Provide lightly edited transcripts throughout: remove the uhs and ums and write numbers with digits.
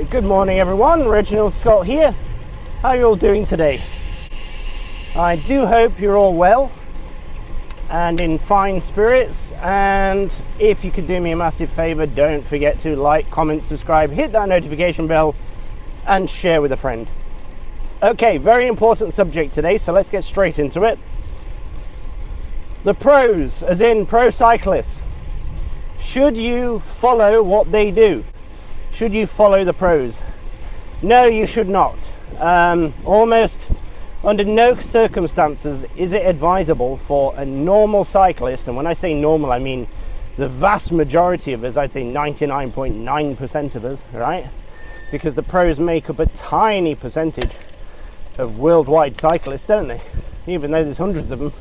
Good morning everyone, Reginald Scott here. How are you all doing today? I do hope you're all well and in fine spirits, and if you could do me a massive favor, don't forget to like, comment, subscribe, hit that notification bell and share with a friend. Okay, very important subject today, so let's get straight into it. The pros, as in pro cyclists. Should you follow what they do? Should you follow the pros? No, you should not. Almost under no circumstances is it advisable for a normal cyclist, and when I say normal, I mean the vast majority of us, I'd say 99.9% of us, right? Because the pros make up a tiny percentage of worldwide cyclists, don't they? Even though there's hundreds of them,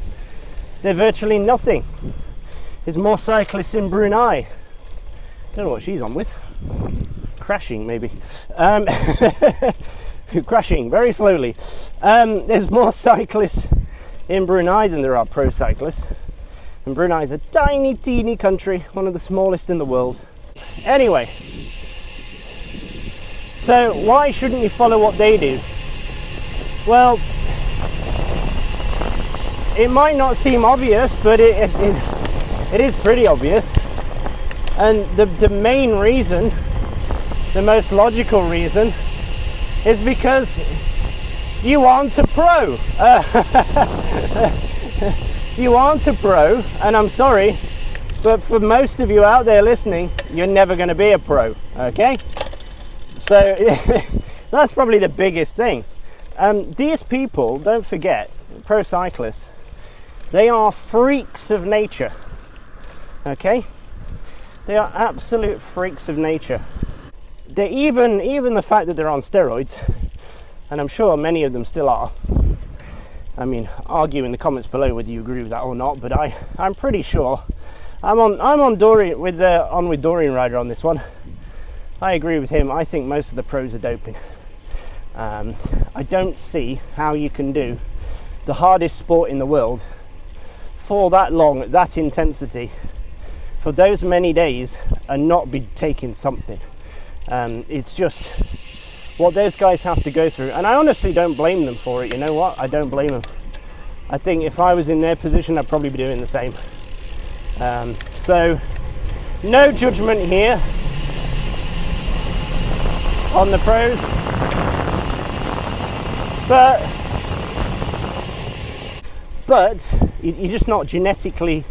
they're virtually nothing. There's more cyclists in Brunei. Don't know what she's on with. Crashing, maybe. Crashing very slowly. There's more cyclists in Brunei than there are pro cyclists. And Brunei is a tiny, teeny country, one of the smallest in the world. Anyway, so why shouldn't you follow what they do? Well, it might not seem obvious, but it is pretty obvious. And the main reason, the most logical reason, is because you aren't a pro. You aren't a pro, and I'm sorry, but for most of you out there listening, you're never going to be a pro, okay? So that's probably the biggest thing. These people, don't forget, pro cyclists, they are freaks of nature, okay? They are absolute freaks of nature. They're even the fact that they're on steroids, and I'm sure many of them still are. I mean, argue in the comments below whether you agree with that or not, but I'm pretty sure. I'm on Dorian with Dorian Rider on this one. I agree with him. I think most of the pros are doping. I don't see how you can do the hardest sport in the world for that long, at that intensity, for those many days, and not be taking something. It's just what those guys have to go through, and I honestly don't blame them for it. You know what? I don't blame them. I think if I was in their position, I'd probably be doing the same. So no judgment here on the pros, but you're just not genetically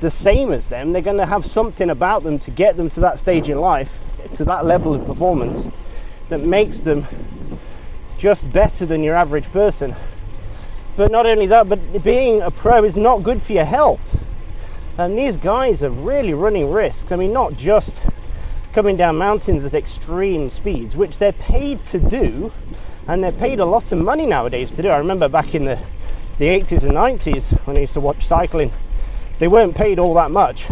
the same as them. They're going to have something about them to get them to that stage in life, to that level of performance, that makes them just better than your average person. But not only that, but being a pro is not good for your health. And these guys are really running risks. I mean, not just coming down mountains at extreme speeds, which they're paid to do, and they're paid a lot of money nowadays to do. I remember back in the 80s and 90s when I used to watch cycling, they weren't paid all that much.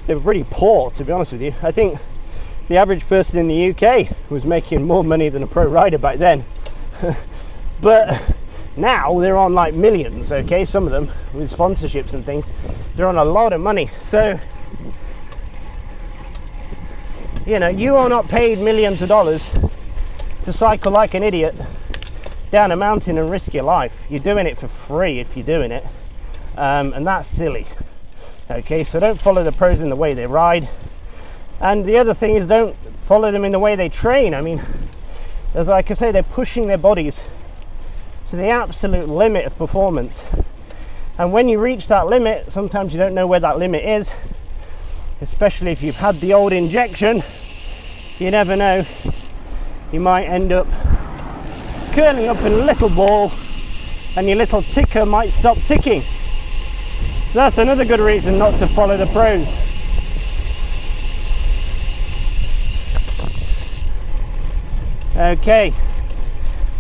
They were pretty poor, to be honest with you. I think the average person in the UK was making more money than a pro rider back then. But now they're on like millions, okay? Some of them with sponsorships and things. They're on a lot of money. So, you know, you are not paid millions of dollars to cycle like an idiot down a mountain and risk your life. You're doing it for free if you're doing it. And that's silly. Okay, so don't follow the pros in the way they ride. And the other thing is, don't follow them in the way they train. I mean, as like I say, they're pushing their bodies to the absolute limit of performance. And when you reach that limit, sometimes you don't know where that limit is, especially if you've had the old injection. You never know. You might end up curling up in a little ball, and your little ticker might stop ticking. So that's another good reason not to follow the pros. Okay,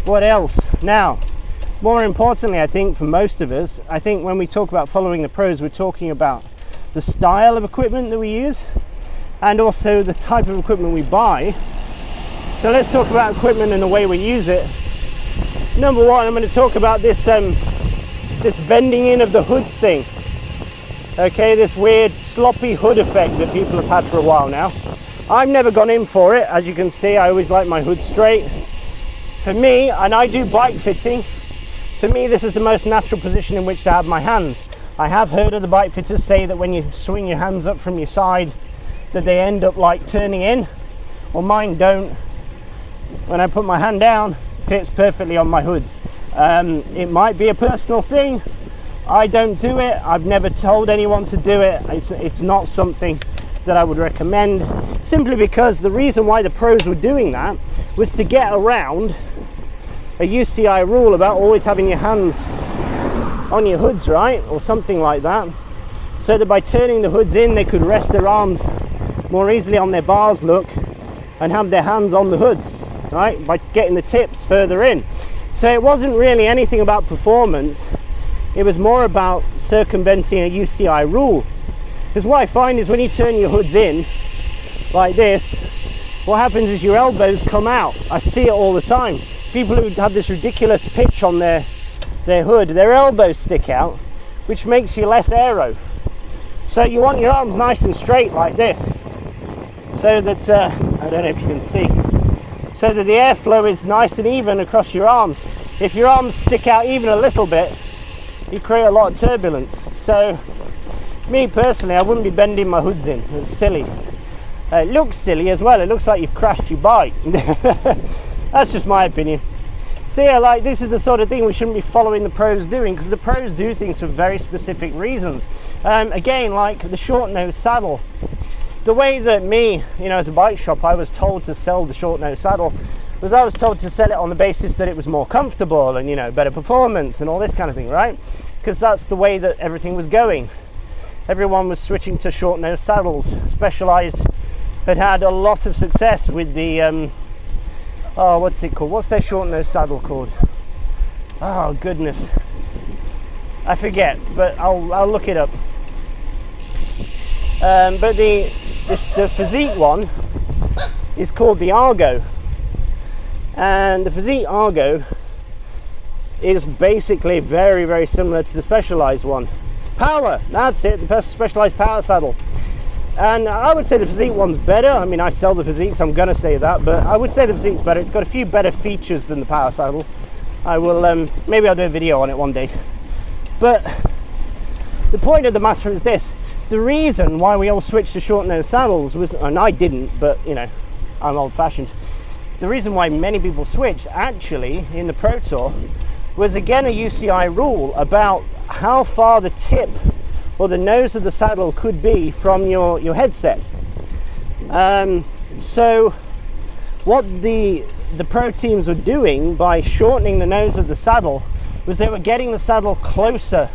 what else? Now, more importantly, I think for most of us, I think when we talk about following the pros, we're talking about the style of equipment that we use and also the type of equipment we buy. So let's talk about equipment and the way we use it. Number one, I'm going to talk about this bending in of the hoods thing. Okay, this weird sloppy hood effect that people have had for a while now. I've never gone in for it. As you can see, I always like my hood straight. For me, and I do bike fitting, for me this is the most natural position in which to have my hands. I have heard other bike fitters say that when you swing your hands up from your side that they end up like turning in. Well, mine don't. When I put my hand down, it fits perfectly on my hoods. It might be a personal thing. I don't do it. I've never told anyone to do it. It's not something that I would recommend, simply because the reason why the pros were doing that was to get around a UCI rule about always having your hands on your hoods, right, or something like that, so that by turning the hoods in they could rest their arms more easily on their bars, look, and have their hands on the hoods, right, by getting the tips further in. So it wasn't really anything about performance, it was more about circumventing a UCI rule. Because what I find is when you turn your hoods in like this, what happens is your elbows come out. I see it all the time. People who have this ridiculous pitch on their hood, their elbows stick out, which makes you less aero. So you want your arms nice and straight like this, so that, I don't know if you can see, so that the airflow is nice and even across your arms. If your arms stick out even a little bit, you create a lot of turbulence. So me personally, I wouldn't be bending my hoods in. It's silly. It looks silly as well. It looks like you've crashed your bike. That's just my opinion. So yeah, like, this is the sort of thing we shouldn't be following the pros doing, because the pros do things for very specific reasons. Again, like the short nose saddle. The way that me, as a bike shop, I was told to sell the short nose saddle was I was told to sell it on the basis that it was more comfortable and, better performance and all this kind of thing, right? Because that's the way that everything was going. Everyone was switching to short nose saddles. Specialized had a lot of success with the what's it called? What's their short nose saddle called? Oh goodness, I forget, but I'll look it up. But the Physique one is called the Argo, and the Physique Argo is basically very, very similar to the Specialized one. Power, that's it, the Specialized power saddle. And I would say the Physique one's better. I mean, I sell the Physique, so I'm going to say that, but I would say the Physique's better. It's got a few better features than the power saddle. I will, maybe I'll do a video on it one day. But the point of the matter is this. The reason why we all switched to short nose saddles was, and I didn't, but I'm old fashioned. The reason why many people switched actually in the Pro Tour was again a UCI rule about how far the tip or the nose of the saddle could be from your headset. So what the pro teams were doing by shortening the nose of the saddle was they were getting the saddle closer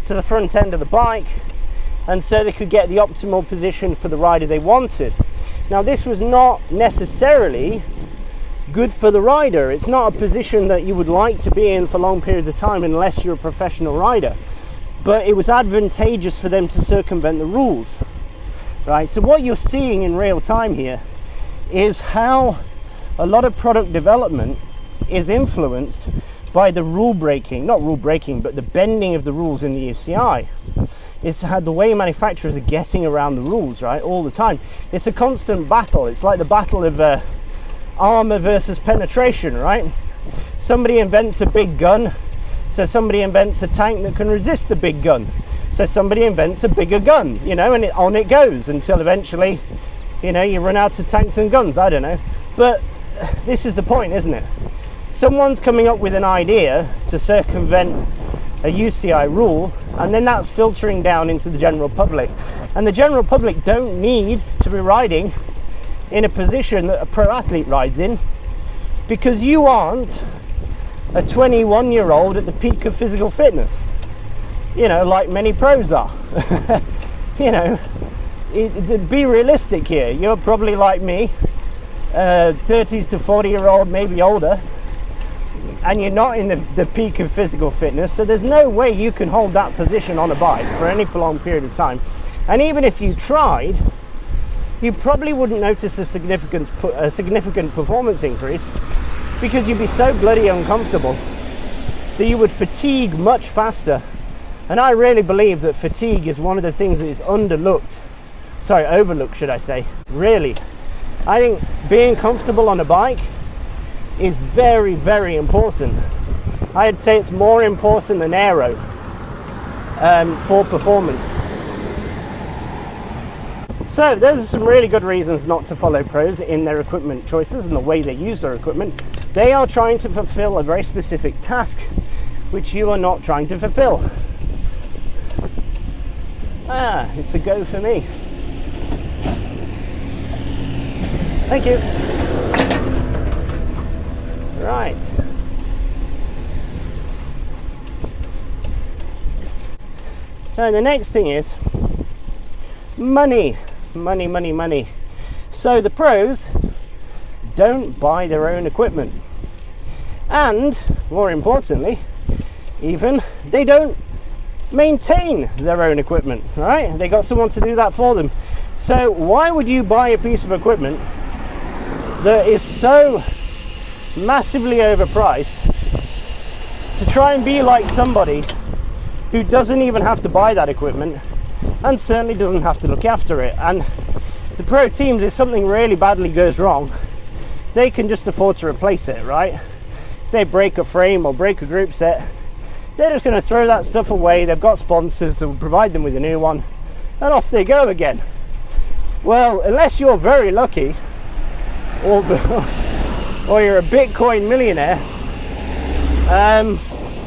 to the front end of the bike, and so they could get the optimal position for the rider they wanted. Now, this was not necessarily good for the rider. It's not a position that you would like to be in for long periods of time unless you're a professional rider, but it was advantageous for them to circumvent the rules, right? So what you're seeing in real time here is how a lot of product development is influenced by the rule breaking, not rule breaking, but the bending of the rules in the UCI. It's how the way manufacturers are getting around the rules, right, all the time. It's a constant battle. It's like the battle of armor versus penetration, right? Somebody invents a big gun, so somebody invents a tank that can resist the big gun. So somebody invents a bigger gun, and on it goes until eventually, you run out of tanks and guns. I don't know. But this is the point, isn't it? Someone's coming up with an idea to circumvent a UCI rule, and then that's filtering down into the general public. And the general public don't need to be riding in a position that a pro athlete rides in, because you aren't a 21-year-old at the peak of physical fitness, like many pros are. Be realistic here. You're probably like me, 30s to 40-year-old, maybe older, and you're not in the peak of physical fitness, so there's no way you can hold that position on a bike for any prolonged period of time. And even if you tried, you probably wouldn't notice a significant performance increase, because you'd be so bloody uncomfortable that you would fatigue much faster. And I really believe that fatigue is one of the things that is overlooked, should I say, really. I think being comfortable on a bike is very, very important. I'd say it's more important than aero for performance. So those are some really good reasons not to follow pros in their equipment choices and the way they use their equipment. They are trying to fulfill a very specific task which you are not trying to fulfill. It's a go for me. Thank you. Right. Now the next thing is money. Money. So the pros don't buy their own equipment. And more importantly, even they don't maintain their own equipment, right? They got someone to do that for them. So why would you buy a piece of equipment that is so massively overpriced to try and be like somebody who doesn't even have to buy that equipment and certainly doesn't have to look after it? And the pro teams, if something really badly goes wrong, they can just afford to replace it, right? If they break a frame or break a group set, they're just going to throw that stuff away. They've got sponsors that will provide them with a new one, and off they go again. Well, unless you're very lucky, or you're a Bitcoin millionaire,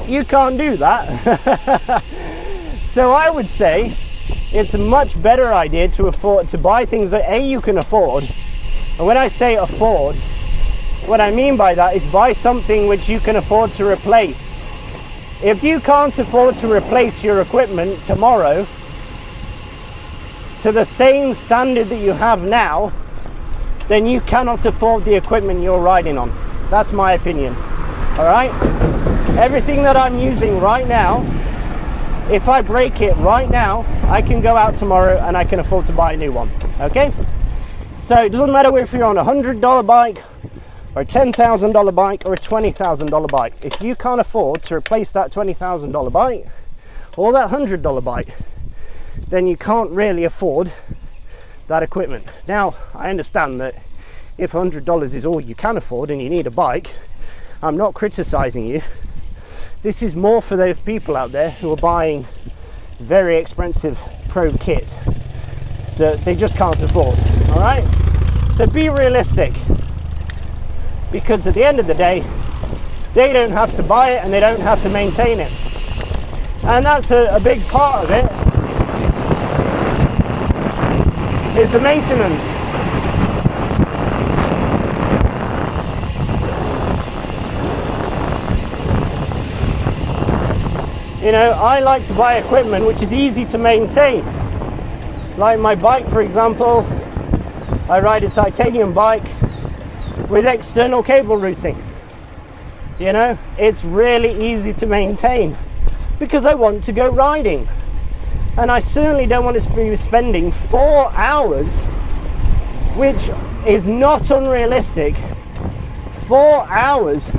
you can't do that. So I would say it's a much better idea to buy things that A, you can afford. And when I say afford, what I mean by that is buy something which you can afford to replace. If you can't afford to replace your equipment tomorrow to the same standard that you have now, then you cannot afford the equipment you're riding on. That's my opinion. All right? Everything that I'm using right now, if I break it right now, I can go out tomorrow and I can afford to buy a new one. Okay? So it doesn't matter if you're on a $100 bike or a $10,000 bike or a $20,000 bike. If you can't afford to replace that $20,000 bike or that $100 bike, then you can't really afford that equipment. Now, I understand that if $100 is all you can afford and you need a bike, I'm not criticizing you. This is more for those people out there who are buying very expensive pro kit that they just can't afford. All right? So be realistic, because at the end of the day, they don't have to buy it and they don't have to maintain it. And that's a big part of it, is the maintenance. You know, I like to buy equipment which is easy to maintain. Like my bike, for example, I ride a titanium bike with external cable routing. You know, it's really easy to maintain because I want to go riding. And I certainly don't want to be spending 4 hours, which is not unrealistic, 4 hours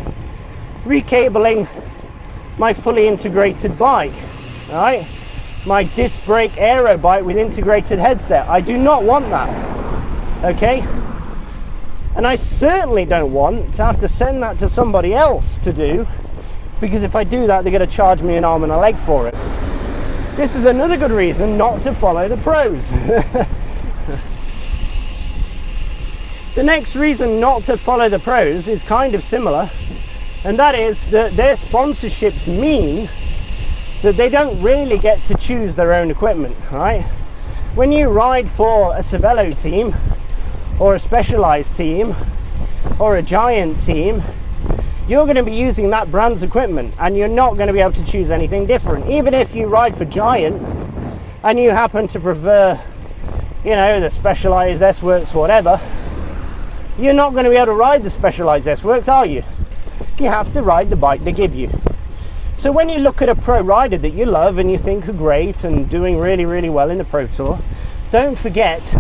recabling my fully integrated bike, all right? My disc brake aero bike with integrated headset. I do not want that, okay? And I certainly don't want to have to send that to somebody else to do, because if I do that, they're going to charge me an arm and a leg for it. This is another good reason not to follow the pros. The next reason not to follow the pros is kind of similar, and that is that their sponsorships mean that they don't really get to choose their own equipment, right? When you ride for a Cervelo team or a Specialized team or a Giant team, you're going to be using that brand's equipment and you're not going to be able to choose anything different. Even if you ride for Giant and you happen to prefer, you know, the Specialized S-Works, whatever, you're not going to be able to ride the Specialized S-Works, are you? You have to ride the bike they give you. So when you look at a pro rider that you love and you think are great and doing really, really well in the Pro Tour, don't forget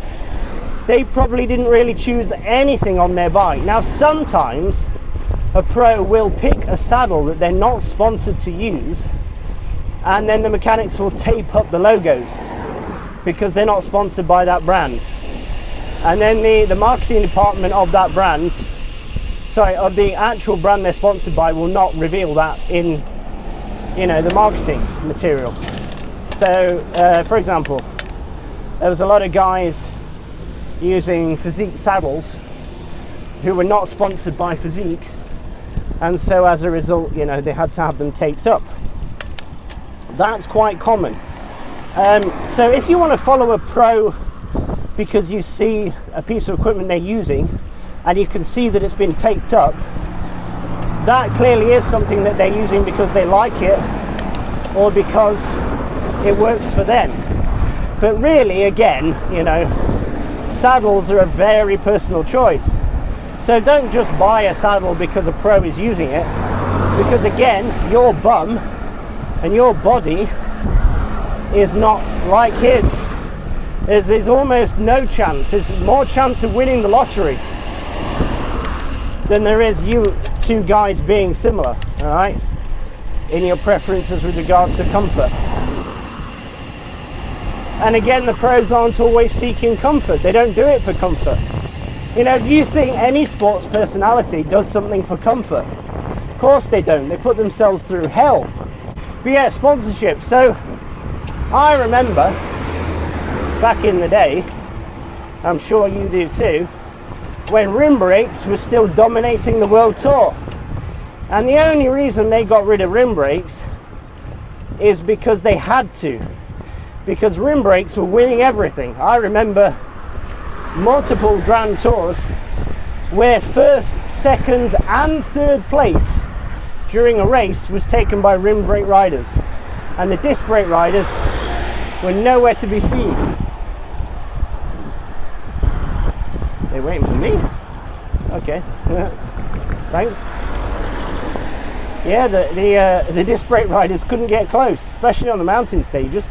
they probably didn't really choose anything on their bike. Now, sometimes a pro will pick a saddle that they're not sponsored to use, and then the mechanics will tape up the logos because they're not sponsored by that brand. and then the marketing department of that brand, of the actual brand they're sponsored by, will not reveal that in, the marketing material. So, for example, there was a lot of guys using Physique saddles who were not sponsored by Physique, and so as a result, they had to have them taped up. That's quite common. So if you want to follow a pro because you see a piece of equipment they're using and you can see that it's been taped up, that clearly is something that they're using because they like it or because it works for them. But really, again, saddles are a very personal choice. So don't just buy a saddle because a pro is using it, because again, your bum and your body is not like his. There's almost no chance. There's more chance of winning the lottery than there is you two guys being similar, all right, in your preferences with regards to comfort. And again, the pros aren't always seeking comfort. They don't do it for comfort. Do you think any sports personality does something for comfort? Of course they don't. They put themselves through hell. But yeah, sponsorship. So I remember back in the day, I'm sure you do too, when rim brakes were still dominating the world tour. And the only reason they got rid of rim brakes is because they had to. Because rim brakes were winning everything. I remember multiple Grand Tours where first, second and third place during a race was taken by rim brake riders, and the disc brake riders were nowhere to be seen. They're waiting for me? Okay. Thanks. Yeah, the disc brake riders couldn't get close, especially on the mountain stages,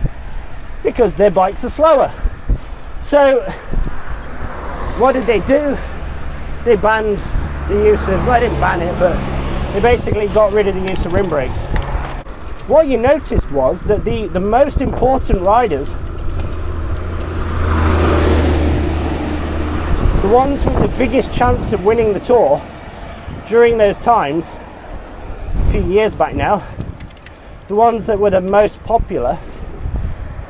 because their bikes are slower. So what did they do? They banned the use of, well, they didn't ban it, but they basically got rid of the use of rim brakes. What you noticed was that the most important riders, the ones with the biggest chance of winning the tour during those times, a few years back now, the ones that were the most popular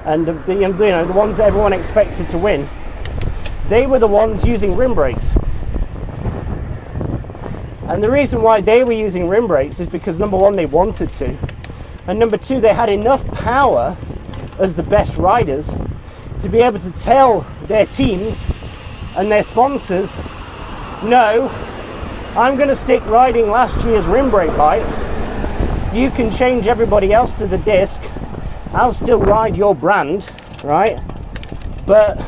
and the ones that everyone expected to win, they were the ones using rim brakes. And the reason why they were using rim brakes is because, number one, they wanted to, and number two, they had enough power as the best riders to be able to tell their teams and their sponsors, no, I'm going to stick riding last year's rim brake bike. You can change everybody else to the disc. I'll still ride your brand, right? But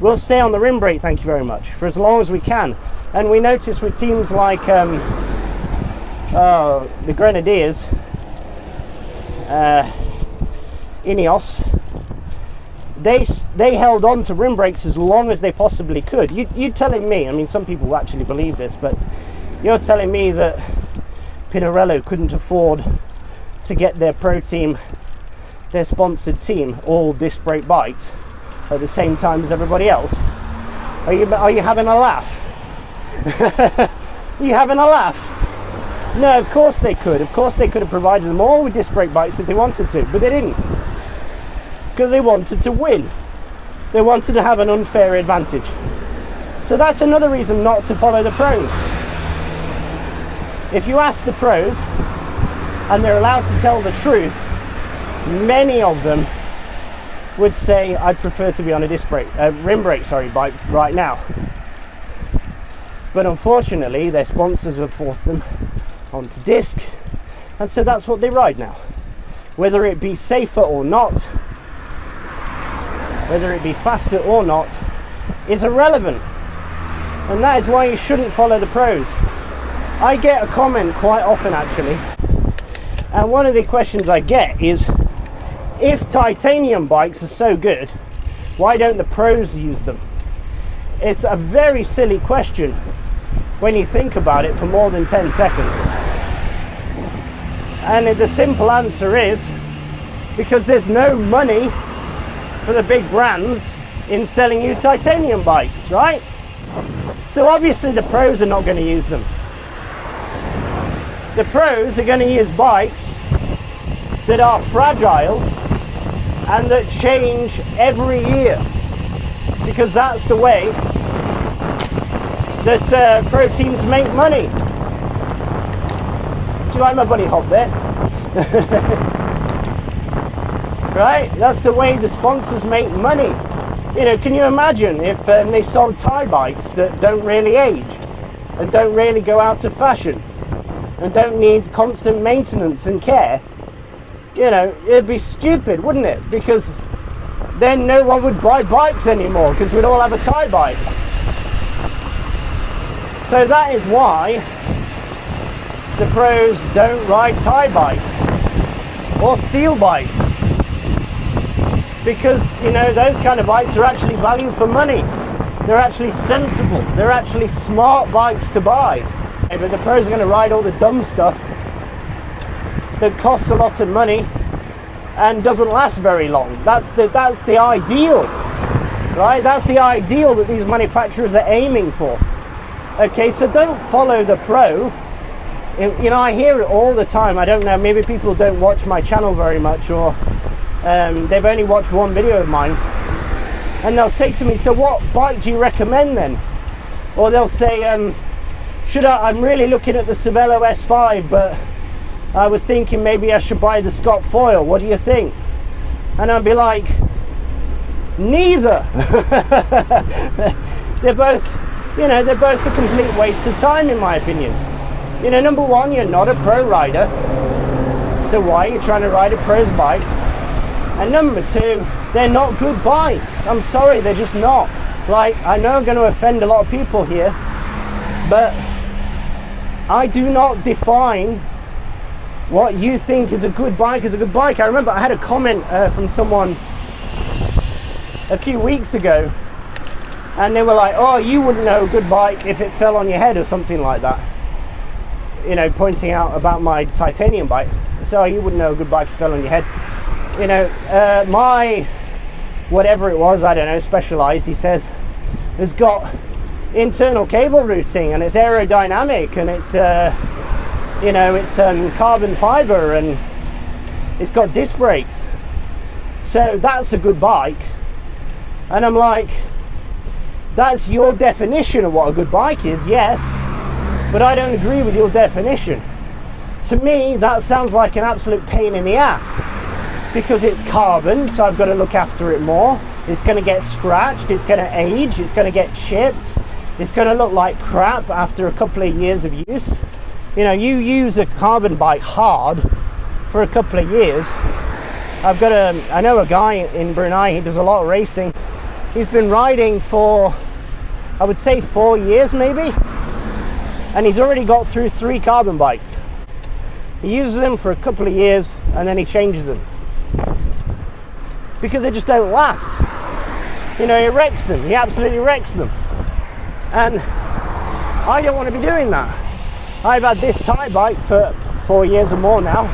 we'll stay on the rim brake, thank you very much, for as long as we can. And we noticed with teams like the Grenadiers, Ineos, they held on to rim brakes as long as they possibly could. You're telling me, I mean, some people actually believe this, but you're telling me that Pinarello couldn't afford to get their pro team, their sponsored team, all disc brake bikes at the same time as everybody else? Are you having a laugh? Are you having a laugh? No, of course they could. Of course they could have provided them all with disc brake bikes if they wanted to, but they didn't. Because they wanted to win. They wanted to have an unfair advantage. So that's another reason not to follow the pros. If you ask the pros, and they're allowed to tell the truth, many of them would say, I'd prefer to be on a rim brake bike right now. But unfortunately, their sponsors have forced them onto disc, and so that's what they ride now. Whether it be safer or not, whether it be faster or not, is irrelevant. And that is why you shouldn't follow the pros. I get a comment quite often, actually, and one of the questions I get is, if titanium bikes are so good, why don't the pros use them? It's a very silly question when you think about it for more than 10 seconds. And the simple answer is because there's no money for the big brands in selling you titanium bikes, right? So obviously the pros are not going to use them. The pros are going to use bikes that are fragile and that change every year, because that's the way that pro teams make money. Do you like my bunny hop there? Right? That's the way the sponsors make money. You know, can you imagine if they sold Thai bikes that don't really age and don't really go out of fashion and don't need constant maintenance and care? You know, it'd be stupid, wouldn't it? Because then no one would buy bikes anymore, because we'd all have a Thai bike. So that is why the pros don't ride Thai bikes or steel bikes, because, you know, those kind of bikes are actually value for money. They're actually sensible. They're actually smart bikes to buy. But the pros are going to ride all the dumb stuff that costs a lot of money and doesn't last very long. That's the ideal, right? That's the ideal that these manufacturers are aiming for. Okay, so don't follow the pro. You know, I hear it all the time. I don't know, maybe people don't watch my channel very much, or they've only watched one video of mine, and they'll say to me, so what bike do you recommend then? Or they'll say, I'm really looking at the Cervelo S5, but I was thinking maybe I should buy the Scott Foil. What do you think? And I'll be like, neither. They're both a complete waste of time, in my opinion. You know, number one, you're not a pro rider, so why are you trying to ride a pro's bike? And number two, they're not good bikes. I'm sorry, they're just not. Like, I know I'm going to offend a lot of people here, but I do not define what you think is a good bike as a good bike. I remember I had a comment from someone a few weeks ago, and they were like, oh, you wouldn't know a good bike if it fell on your head or something like that. You know, pointing out about my titanium bike. So you wouldn't know a good bike if it fell on your head. You know, my, whatever it was, I don't know, Specialized, he says, has got internal cable routing, and it's aerodynamic, and it's, you know, it's carbon fiber, and it's got disc brakes. So that's a good bike. And I'm like, that's your definition of what a good bike is, yes, but I don't agree with your definition. To me, that sounds like an absolute pain in the ass, because it's carbon, so I've got to look after it more. It's going to get scratched, it's going to age, it's going to get chipped, it's going to look like crap after a couple of years of use. You know, you use a carbon bike hard for a couple of years. I know a guy in Brunei, he does a lot of racing. He's been riding for, I would say, 4 years maybe, and he's already got through 3 carbon bikes. He uses them for a couple of years and then he changes them, because they just don't last. You know, he wrecks them, he absolutely wrecks them. And I don't want to be doing that. I've had this Thai bike for 4 years or more now,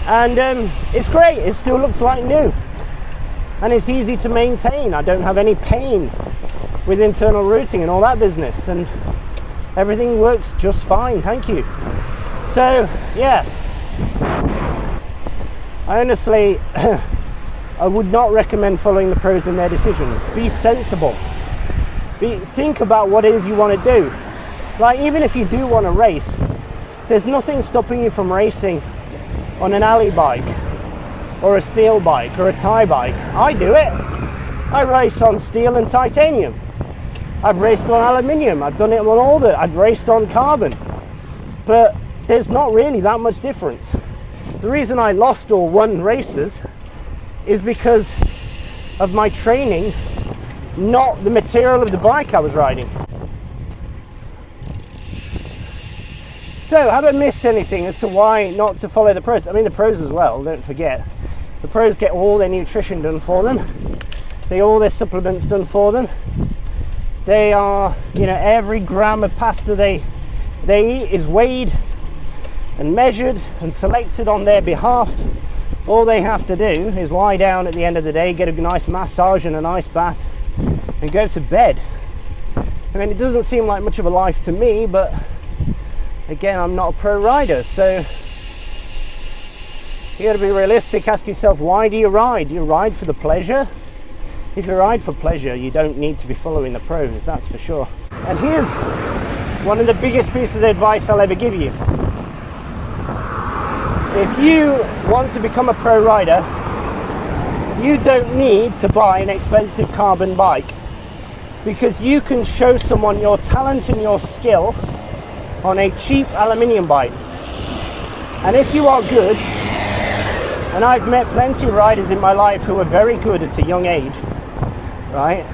and it's great. It still looks like new, and it's easy to maintain. I don't have any pain with internal routing and all that business, and everything works just fine, thank you. So yeah, I honestly I would not recommend following the pros in their decisions. Be sensible. Think about what it is you want to do. Like, even if you do want to race, there's nothing stopping you from racing on an alley bike or a steel bike or a Thai bike. I do it. I race on steel and titanium. I've raced on aluminium. I've done it on all that. I've raced on carbon. But there's not really that much difference. The reason I lost or won races is because of my training, not the material of the bike I was riding. So, have I missed anything as to why not to follow the pros? I mean, the pros as well, don't forget. The pros get all their nutrition done for them. They get all their supplements done for them. They are, you know, every gram of pasta they eat is weighed and measured and selected on their behalf All they have to do is lie down at the end of the day, get a nice massage and a nice bath, and go to bed. I mean, it doesn't seem like much of a life to me, but again, I'm not a pro rider, so you got to be realistic. Ask yourself, why do you ride? Do you ride for the pleasure? If you ride for pleasure, you don't need to be following the pros, that's for sure. And here's one of the biggest pieces of advice I'll ever give you. If you want to become a pro rider, you don't need to buy an expensive carbon bike, because you can show someone your talent and your skill on a cheap aluminium bike. And if you are good, and I've met plenty of riders in my life who are very good at a young age, right?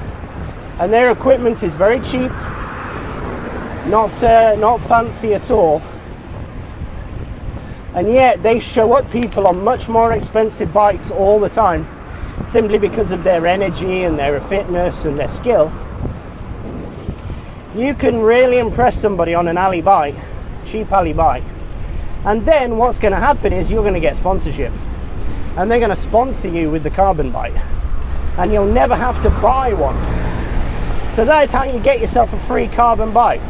And their equipment is very cheap, not fancy at all. And yet they show up people on much more expensive bikes all the time, simply because of their energy and their fitness and their skill. You can really impress somebody on an alley bike, cheap alley bike. And then what's going to happen is you're going to get sponsorship. And they're going to sponsor you with the carbon bike. And you'll never have to buy one. So that is how you get yourself a free carbon bike.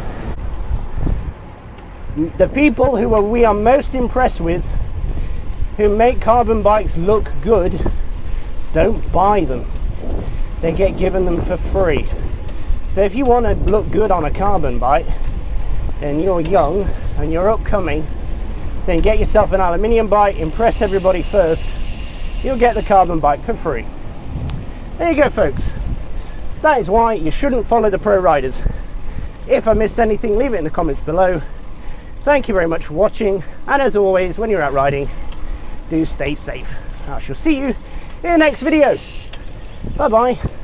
The people who we are most impressed with, who make carbon bikes look good, don't buy them. They get given them for free. So if you want to look good on a carbon bike, and you're young and you're upcoming, then get yourself an aluminium bike, impress everybody first. You'll get the carbon bike for free. There you go, folks. That is why you shouldn't follow the pro riders. If I missed anything, leave it in the comments below. Thank you very much for watching, and as always, when you're out riding, do stay safe. I shall see you in the next video. Bye bye.